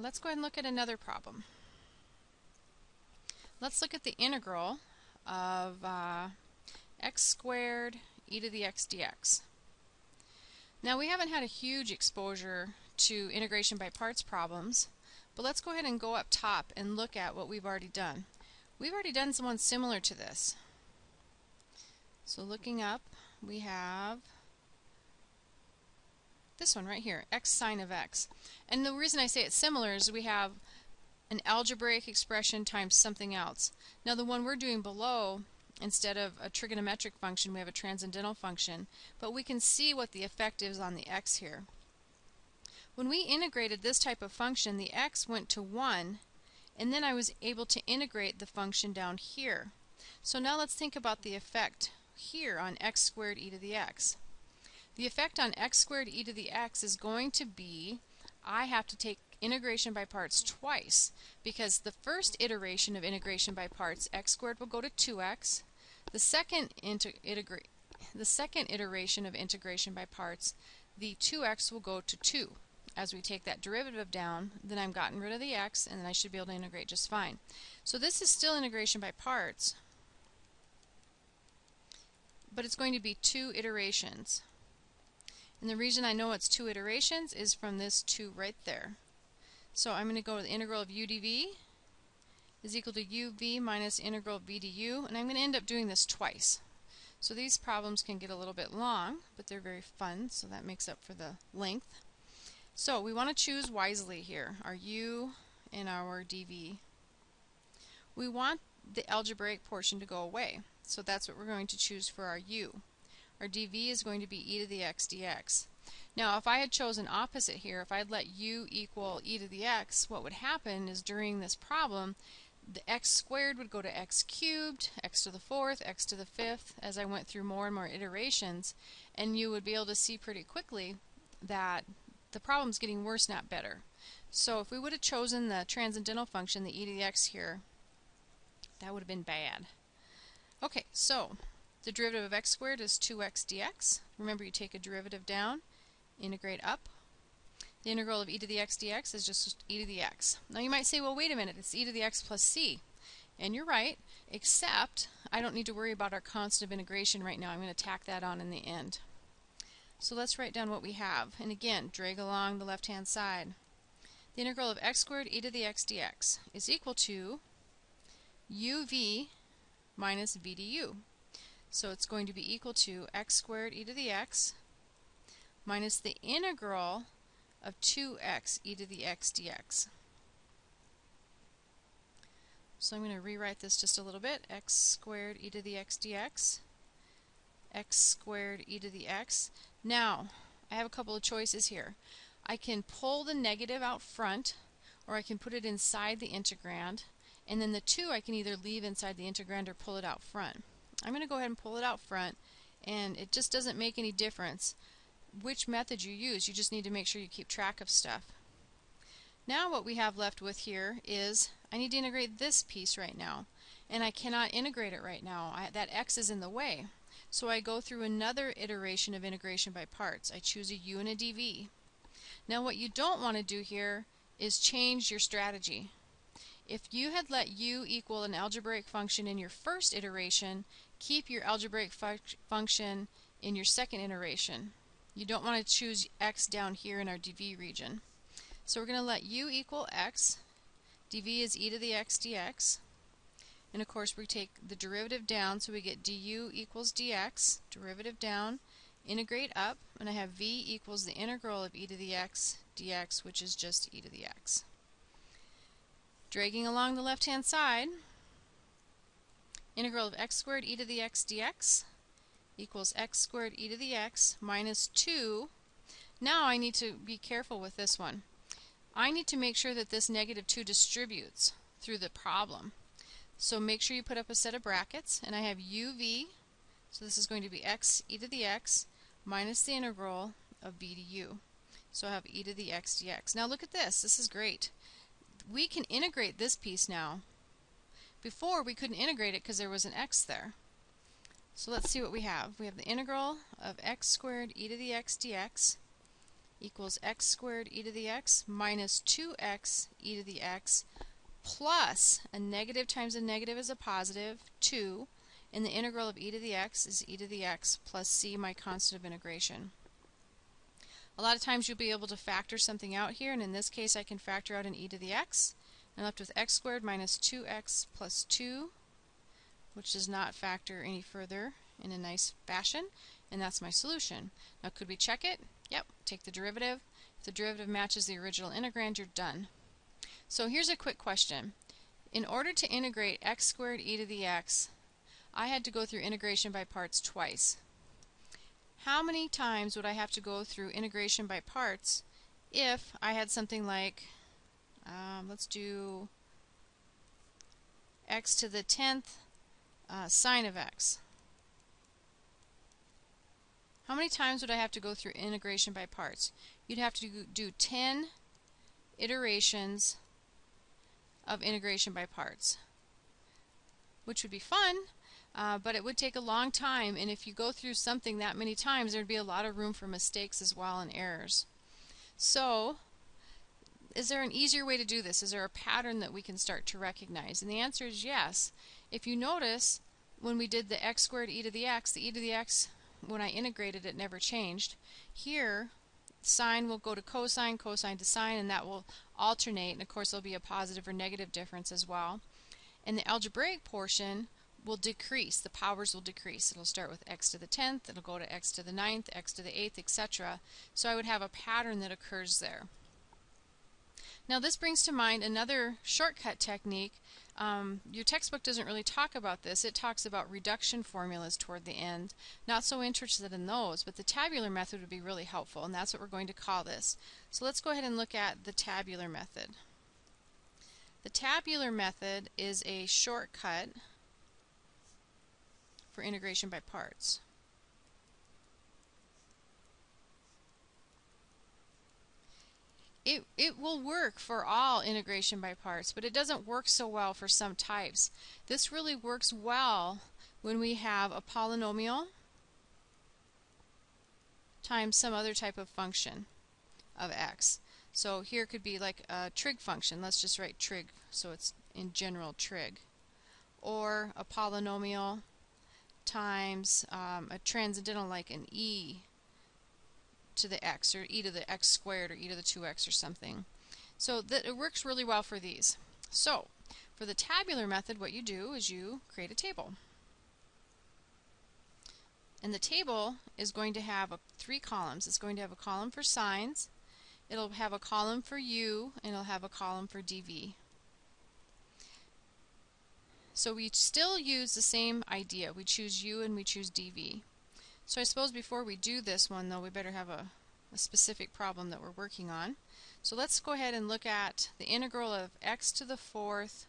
Let's go ahead and look at another problem. Let's look at the integral of x squared e to the x dx. Now we haven't had a huge exposure to integration by parts problems, but let's go ahead and go up top and look at what we've already done. We've already done one similar to this. So looking up, we have this one right here, x sine of x. And the reason I say it's similar is we have an algebraic expression times something else. Now the one we're doing below, instead of a trigonometric function, we have a transcendental function, but we can see what the effect is on the x here. When we integrated this type of function, the x went to 1, and then I was able to integrate the function down here. So now let's think about the effect here on x squared e to the x. The effect on x squared e to the x is going to be, I have to take integration by parts twice, because the first iteration of integration by parts, x squared will go to 2x. The second iteration of integration by parts, the 2x will go to 2. As we take that derivative down, then I've gotten rid of the x, and then I should be able to integrate just fine. So this is still integration by parts, but it's going to be 2 iterations. And the reason I know it's 2 iterations is from this 2 right there. So I'm going to go to the integral of u dv is equal to uv minus integral of v du, and I'm going to end up doing this twice. So these problems can get a little bit long, but they're very fun, so that makes up for the length. So we want to choose wisely here, our u and our dv. We want the algebraic portion to go away, so that's what we're going to choose for our u. Our dv is going to be e to the x dx. Now if I had chosen opposite here, if I had let u equal e to the x, what would happen is during this problem, the x squared would go to x cubed, x to the 4th, x to the 5th, as I went through more and more iterations, and you would be able to see pretty quickly that the problem's getting worse, not better. So if we would have chosen the transcendental function, the e to the x here, that would have been bad. Okay, so the derivative of x squared is 2x dx. Remember, you take a derivative down, integrate up. The integral of e to the x dx is just e to the x. Now you might say, well, wait a minute, it's e to the x plus c. And you're right, except I don't need to worry about our constant of integration right now. I'm going to tack that on in the end. So let's write down what we have. And again, drag along the left-hand side. The integral of x squared e to the x dx is equal to uv minus v du. So it's going to be equal to x squared e to the x minus the integral of 2x e to the x dx. So I'm going to rewrite this just a little bit. X squared e to the x dx, x squared e to the x. Now, I have a couple of choices here. I can pull the negative out front, or I can put it inside the integrand, and then the 2 I can either leave inside the integrand or pull it out front. I'm going to go ahead and pull it out front, and it just doesn't make any difference which method you use. You just need to make sure you keep track of stuff. Now what we have left with here is I need to integrate this piece right now, and I cannot integrate it right now. That x is in the way. So I go through another iteration of integration by parts. I choose a u and a dv. Now what you don't want to do here is change your strategy. If you had let u equal an algebraic function in your first iteration, keep your algebraic function in your second iteration. You don't want to choose x down here in our dv region. So we're going to let u equal x. dv is e to the x dx. And of course we take the derivative down, so we get du equals dx, derivative down, integrate up, and I have v equals the integral of e to the x dx, which is just e to the x. Dragging along the left-hand side, integral of x squared e to the x dx equals x squared e to the x minus 2. Now I need to be careful with this one. I need to make sure that this negative 2 distributes through the problem. So make sure you put up a set of brackets, and I have uv, so this is going to be x e to the x minus the integral of v to u. So I have e to the x dx. Now look at this. This is great. We can integrate this piece now. Before we couldn't integrate it because there was an x there. So let's see what we have. We have the integral of x squared e to the x dx equals x squared e to the x minus 2x e to the x plus a negative times a negative is a positive, 2, and the integral of e to the x is e to the x plus c, my constant of integration. A lot of times you'll be able to factor something out here, and in this case I can factor out an e to the x. I'm left with x squared minus 2x plus 2, which does not factor any further in a nice fashion, and that's my solution. Now could we check it? Yep, take the derivative. If the derivative matches the original integrand, you're done. So here's a quick question. In order to integrate x squared e to the x, I had to go through integration by parts twice. How many times would I have to go through integration by parts if I had something like, let's do x to the 10th sine of x? How many times would I have to go through integration by parts? You'd have to do 10 iterations of integration by parts, which would be fun, but it would take a long time, and if you go through something that many times, there'd be a lot of room for mistakes as well and errors. So, is there an easier way to do this? Is there a pattern that we can start to recognize? And the answer is yes. If you notice, when we did the x squared e to the x, when I integrated it never changed. Here, sine will go to cosine, cosine to sine, and that will alternate, and of course there'll be a positive or negative difference as well. And the algebraic portion will decrease, the powers will decrease. It'll start with x to the 10th, it'll go to x to the 9th, x to the 8th, etc. So I would have a pattern that occurs there. Now this brings to mind another shortcut technique. Your textbook doesn't really talk about this. It talks about reduction formulas toward the end. Not so interested in those, but the tabular method would be really helpful, and that's what we're going to call this. So let's go ahead and look at the tabular method. The tabular method is a shortcut for integration by parts. It will work for all integration by parts, but it doesn't work so well for some types. This really works well when we have a polynomial times some other type of function of x. So here could be like a trig function. Let's just write trig so it's in general trig. Or a polynomial times a transcendental like an e to the x, or e to the x squared, or e to the 2x or something. So that it works really well for these. So for the tabular method, what you do is you create a table. And the table is going to have 3 columns. It's going to have a column for sines, it'll have a column for u, and it'll have a column for dv. So we still use the same idea. We choose u and we choose dv. So I suppose before we do this one, though, we better have a specific problem that we're working on. So let's go ahead and look at the integral of x to the 4th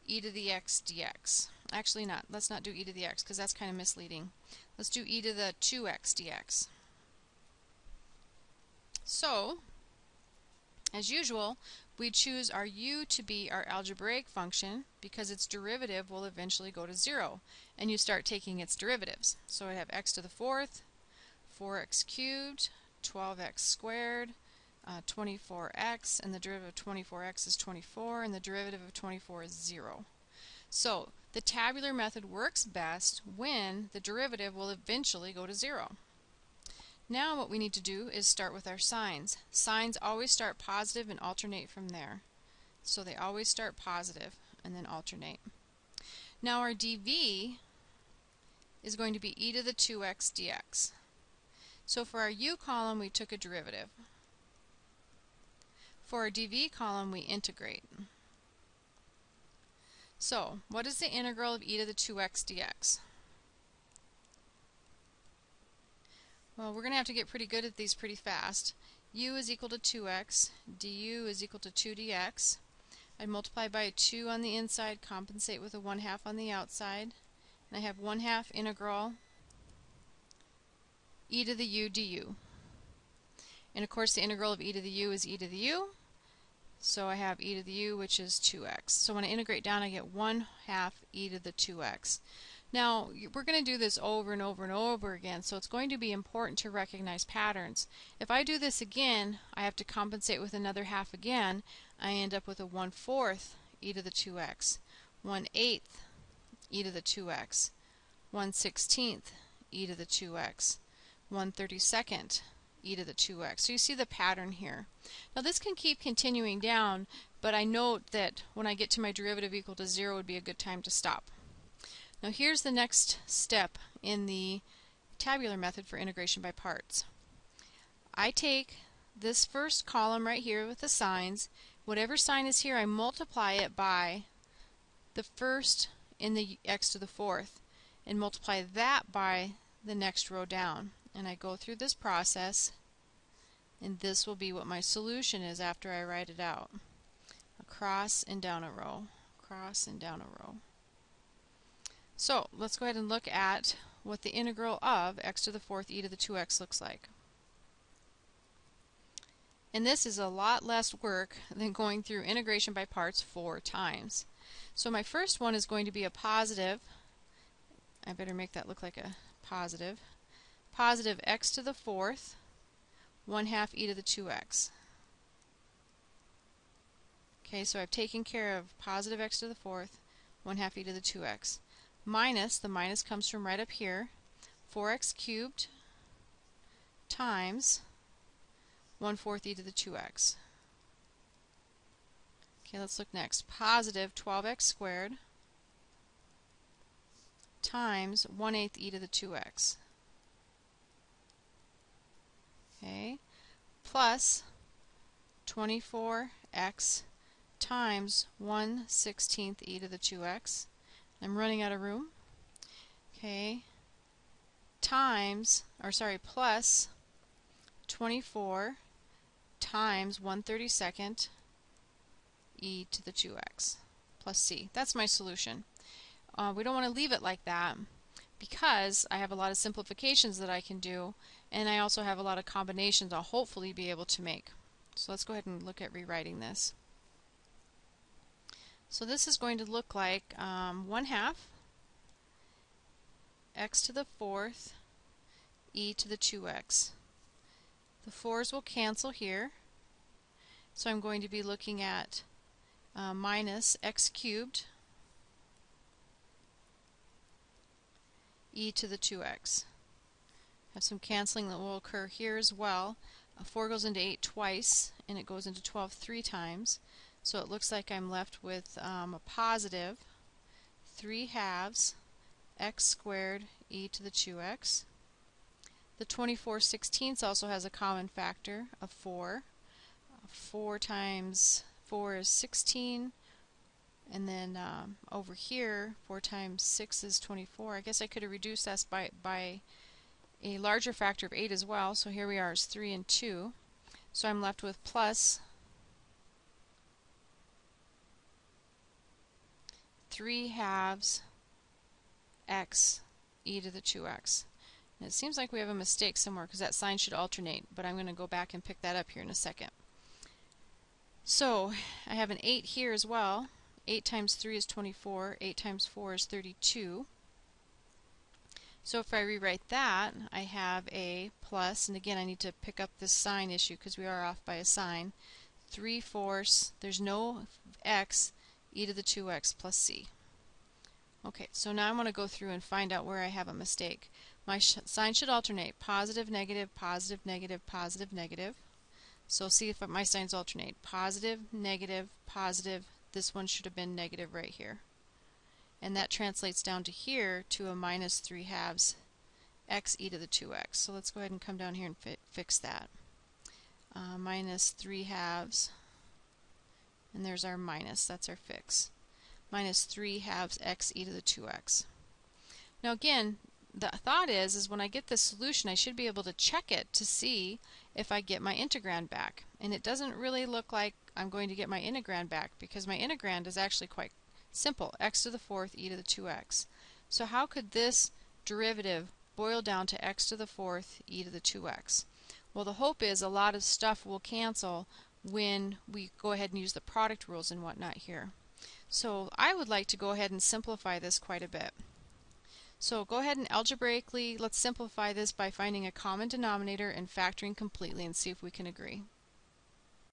e to the x dx. Actually not. Let's not do e to the x because that's kind of misleading. Let's do e to the 2x dx. So, as usual, we choose our u to be our algebraic function because its derivative will eventually go to 0, and you start taking its derivatives. So I have x to the 4th, 4x cubed, 12x squared, 24x, and the derivative of 24x is 24, and the derivative of 24 is 0. So the tabular method works best when the derivative will eventually go to 0. Now what we need to do is start with our sines. Sines always start positive and alternate from there. So they always start positive and then alternate. Now our dv is going to be e to the 2x dx. So for our u column we took a derivative. For our dv column we integrate. So what is the integral of e to the 2x dx? Well, we're going to have to get pretty good at these pretty fast. U is equal to 2x, du is equal to 2 dx. I multiply by a 2 on the inside, compensate with a 1/2 on the outside, and I have 1/2 integral e to the u du. And of course the integral of e to the u is e to the u, so I have e to the u, which is 2x. So when I integrate down I get 1/2 e to the 2x. Now, we're going to do this over and over and over again, so it's going to be important to recognize patterns. If I do this again, I have to compensate with another half again. I end up with a 1/4 e to the 2x, 1/8 e to the 2x, 1/16 e to the 2x, 1/32 e to the 2x. So you see the pattern here. Now this can keep continuing down, but I note that when I get to my derivative equal to 0 would be a good time to stop. Now here's the next step in the tabular method for integration by parts. I take this first column right here with the signs, whatever sign is here I multiply it by the first in the x to the 4th and multiply that by the next row down. And I go through this process, and this will be what my solution is after I write it out. Across and down a row, across and down a row. So let's go ahead and look at what the integral of x to the 4th e to the 2x looks like. And this is a lot less work than going through integration by parts 4 times. So my first one is going to be a positive. I better make that look like a positive. Positive x to the 4th, 1/2 e to the 2x. Okay, so I've taken care of positive x to the 4th, 1/2 e to the 2x. Minus, the minus comes from right up here, 4x cubed times 1/4 e to the 2x. Okay, let's look next. Positive 12x squared times 1/8 e to the 2x. Okay, plus 24x times 1/16 e to the 2x. I'm running out of room. Okay, plus 24 times 1/32 e to the 2x plus c. That's my solution. We don't want to leave it like that because I have a lot of simplifications that I can do, and I also have a lot of combinations I'll hopefully be able to make. So let's go ahead and look at rewriting this. So this is going to look like 1/2 x to the 4th e to the 2x. The 4's will cancel here, so I'm going to be looking at minus x cubed e to the 2x. Have some canceling that will occur here as well. 4 goes into 8 twice, and it goes into 12 3 times. So it looks like I'm left with a positive 3/2 x squared e to the 2x. The 24/16 also has a common factor of 4. 4 times 4 is 16, and then over here 4 times 6 is 24. I guess I could have reduced this by a larger factor of 8 as well, so here we are is 3 and 2. So I'm left with plus 3/2 x e to the 2x. And it seems like we have a mistake somewhere because that sign should alternate, but I'm going to go back and pick that up here in a second. So I have an 8 here as well. 8 times 3 is 24. 8 times 4 is 32. So if I rewrite that, I have a plus, and again I need to pick up this sign issue because we are off by a sign, 3/4, there's no x, e to the 2x plus c. Okay, so now I want to go through and find out where I have a mistake. My sign should alternate, positive, negative, positive, negative, positive, negative. So see if my signs alternate. Positive, negative, positive. This one should have been negative right here. And that translates down to here to a minus 3/2 x e to the 2x. So let's go ahead and come down here and fix that. Minus 3/2, and there's our minus, that's our fix. Minus 3/2 x e to the 2x. Now again, the thought is when I get this solution I should be able to check it to see if I get my integrand back. And it doesn't really look like I'm going to get my integrand back because my integrand is actually quite simple, x to the 4th e to the 2x. So how could this derivative boil down to x to the 4th e to the 2x? Well, the hope is a lot of stuff will cancel when we go ahead and use the product rules and whatnot here. So I would like to go ahead and simplify this quite a bit. So go ahead and algebraically, let's simplify this by finding a common denominator and factoring completely and see if we can agree.